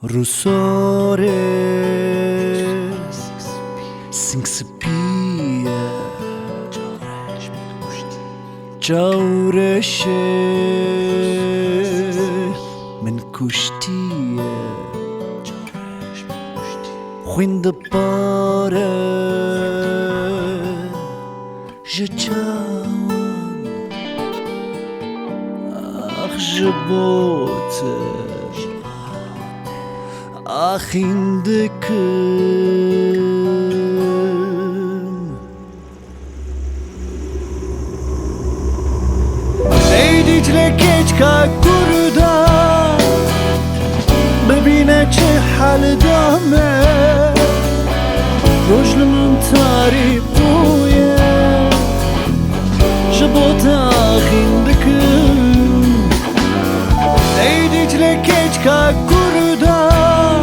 روساره سنگ سپیه جورشه من کشتیه خوینده باره جوان جبوته آخیندکم ای دیجله کج که گردم ببینه چه حال دامه روشنمون تاری بویه جبوت آخیندکم ای دیجله کج که گردم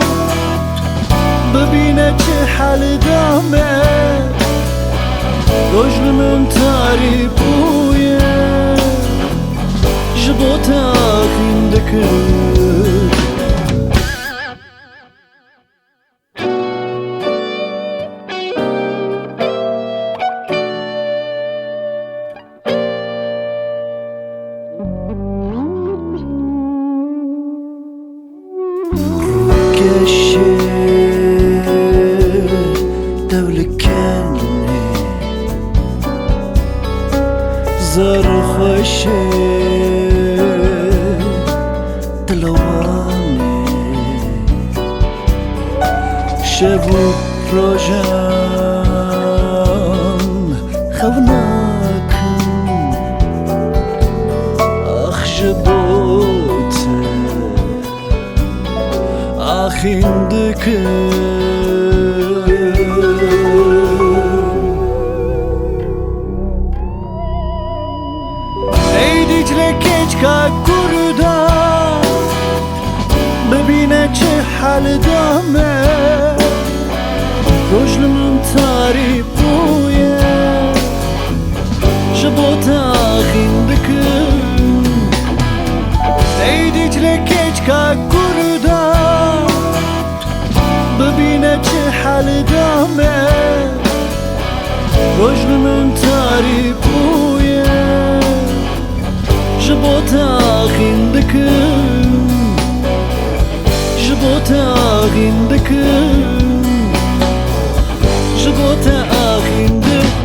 ببینه چه حال دامه روشنمون تاری بویه جبوت آخیندکم زرخشه دلوانه شبو روژم خوناکم آخ جبوته آخیندکم که گردم ببینه چه حال دامه روشنمون تاری بویه جبوت آخیندکم ای دیجله کج که گردم ببینه چه حال دامه روشنمون تاری بویه جبوت آخیندکم جبوت آخیندکم جبوت آخیندکم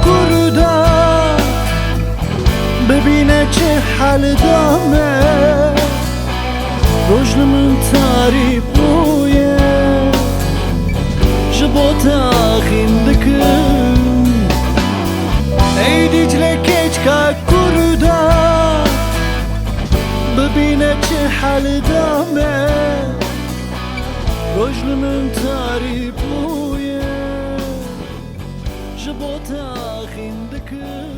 گردم ببینه چه حال دامه روشنمون تاری بویه جبوت آخیندکم ای دیجله کج که گردم ببینه چه حال دامه روشنمون تاری بویه جبوت آخیندکم